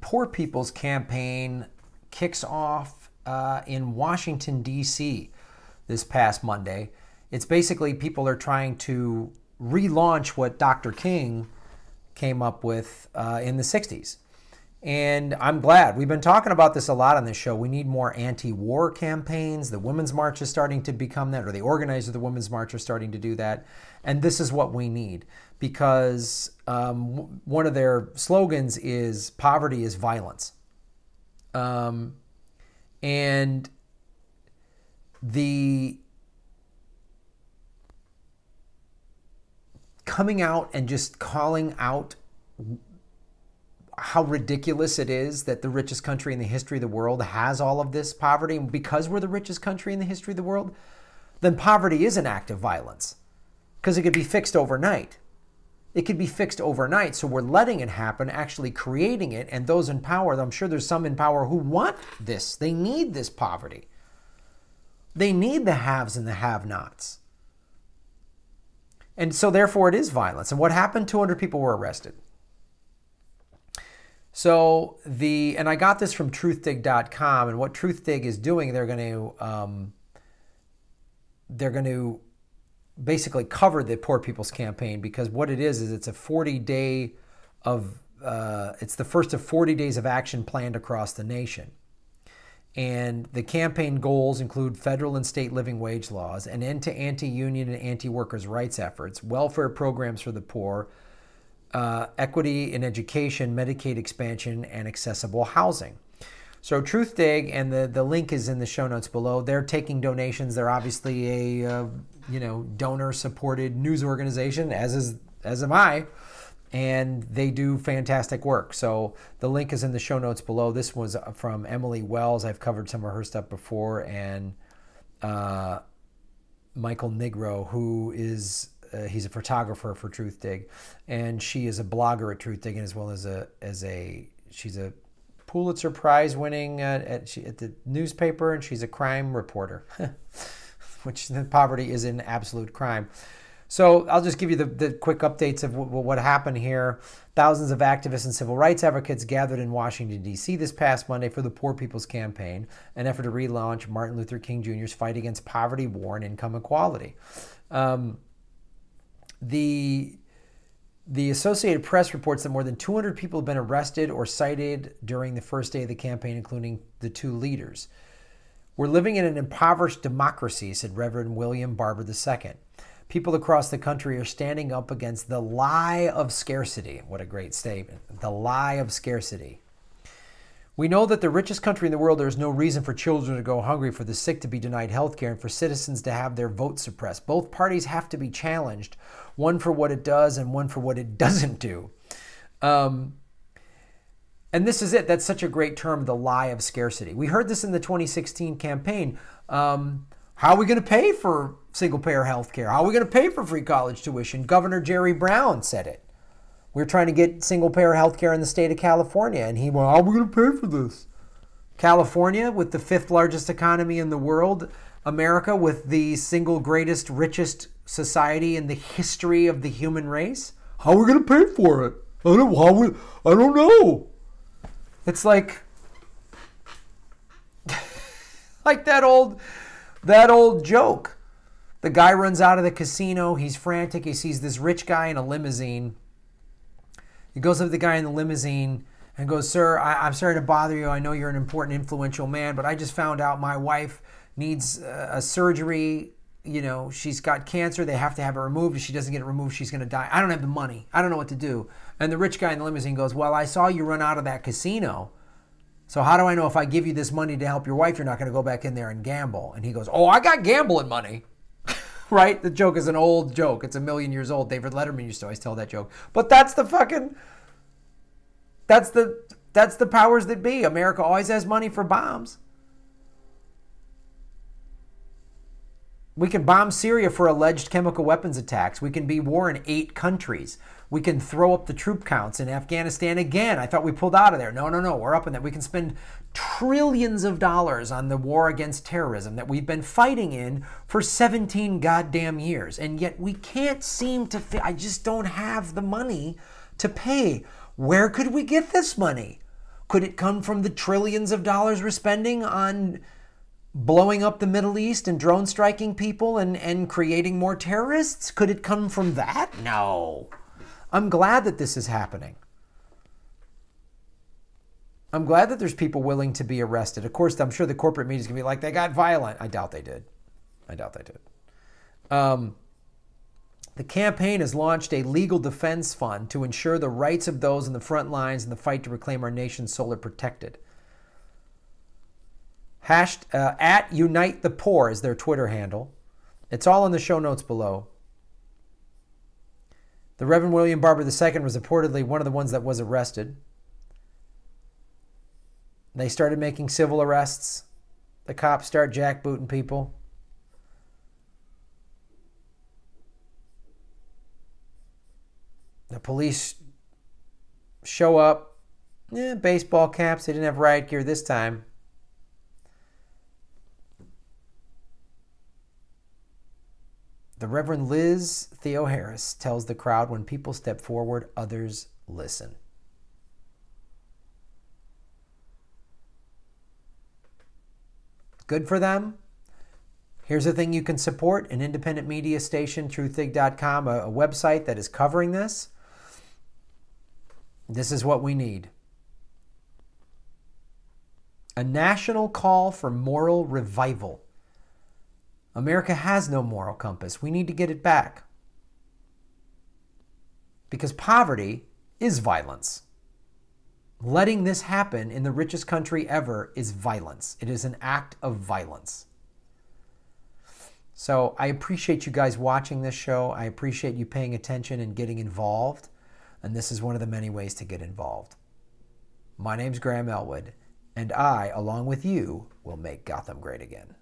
Poor People's Campaign kicks off in Washington, D.C. this past Monday. It's basically people are trying to relaunch what Dr. King came up with in the 60s. And I'm glad. We've been talking about this a lot on this show. We need more anti-war campaigns. The Women's March is starting to become that, or the organizers of the Women's March are starting to do that. And this is what we need, because one of their slogans is poverty is violence. And the coming out and just calling out how ridiculous it is that the richest country in the history of the world has all of this poverty, and because we're the richest country in the history of the world, then poverty is an act of violence, because it could be fixed overnight. It could be fixed overnight, so we're letting it happen, actually creating it, and those in power, I'm sure there's some in power who want this. They need this poverty. They need the haves and the have-nots. And so therefore it is violence. And what happened? 200 people were arrested. So and I got this from TruthDig.com, and what TruthDig is doing, they're going to basically cover the Poor People's Campaign, because what it is it's a 40-day of it's the first of 40 days of action planned across the nation. And the campaign goals include federal and state living wage laws, an end to anti-union and anti-workers' rights efforts, welfare programs for the poor, equity in education, Medicaid expansion, and accessible housing. So TruthDig, and the link is in the show notes below. They're taking donations. They're obviously a donor-supported news organization, as am I, and they do fantastic work. So the link is in the show notes below. This was from Emily Wells. I've covered some of her stuff before, and Michael Nigro, who is he's a photographer for TruthDig, and she is a blogger at TruthDig, and as well as she's a Pulitzer Prize winning at the newspaper, and she's a crime reporter, which poverty is an absolute crime. So I'll just give you the quick updates of what happened here. Thousands of activists and civil rights advocates gathered in Washington, D.C. this past Monday for the Poor People's Campaign, an effort to relaunch Martin Luther King Jr.'s fight against poverty, war, and income equality. The Associated Press reports that more than 200 people have been arrested or cited during the first day of the campaign, including the two leaders. We're living in an impoverished democracy, said Reverend William Barber II. People across the country are standing up against the lie of scarcity. What a great statement. The lie of scarcity. We know that the richest country in the world, there is no reason for children to go hungry, for the sick to be denied health care, and for citizens to have their votes suppressed. Both parties have to be challenged, one for what it does and one for what it doesn't do. And this is it. That's such a great term, the lie of scarcity. We heard this in the 2016 campaign. How are we going to pay for single-payer health care? How are we going to pay for free college tuition? Governor Jerry Brown said it. We're trying to get single-payer health care in the state of California, and he went, how are we going to pay for this? California, with the 5th largest economy in the world, America with the single greatest, richest society in the history of the human race. How are we going to pay for it? I don't know. It's like that old joke. The guy runs out of the casino. He's frantic. He sees this rich guy in a limousine. He goes up to the guy in the limousine and goes, sir, I'm sorry to bother you. I know you're an important, influential man, but I just found out my wife needs a surgery. You know, she's got cancer. They have to have it removed. If she doesn't get it removed, she's going to die. I don't have the money. I don't know what to do. And the rich guy in the limousine goes, well, I saw you run out of that casino. So how do I know if I give you this money to help your wife, you're not going to go back in there and gamble? And he goes, oh, I got gambling money. Right? The joke is an old joke. It's a million years old. David Letterman used to always tell that joke. But that's the powers that be. America always has money for bombs. We can bomb Syria for alleged chemical weapons attacks. We can be war in 8 countries. We can throw up the troop counts in Afghanistan again. I thought we pulled out of there. No, we're up in that. We can spend trillions of dollars on the war against terrorism that we've been fighting in for 17 goddamn years. And yet we can't seem to, I just don't have the money to pay. Where could we get this money? Could it come from the trillions of dollars we're spending on blowing up the Middle East and drone striking people and creating more terrorists? Could it come from that? No. I'm glad that this is happening. I'm glad that there's people willing to be arrested. Of course, I'm sure the corporate media is going to be like, they got violent. I doubt they did. I doubt they did. The campaign has launched a legal defense fund to ensure the rights of those in the front lines in the fight to reclaim our nation's soul are protected. At Unite the Poor is their Twitter handle. It's all in the show notes below. The Reverend William Barber II was reportedly one of the ones that was arrested. They started making civil arrests. The cops start jackbooting people. The police show up. Baseball caps. They didn't have riot gear this time. The Reverend Liz Theo Harris tells the crowd, when people step forward, others listen. Good for them. Here's a thing you can support: an independent media station, TruthDig.com, a website that is covering this. This is what we need. A national call for moral revival. America has no moral compass. We need to get it back. Because poverty is violence. Letting this happen in the richest country ever is violence. It is an act of violence. So I appreciate you guys watching this show. I appreciate you paying attention and getting involved. And this is one of the many ways to get involved. My name's Graham Elwood, and I, along with you, will make Gotham great again.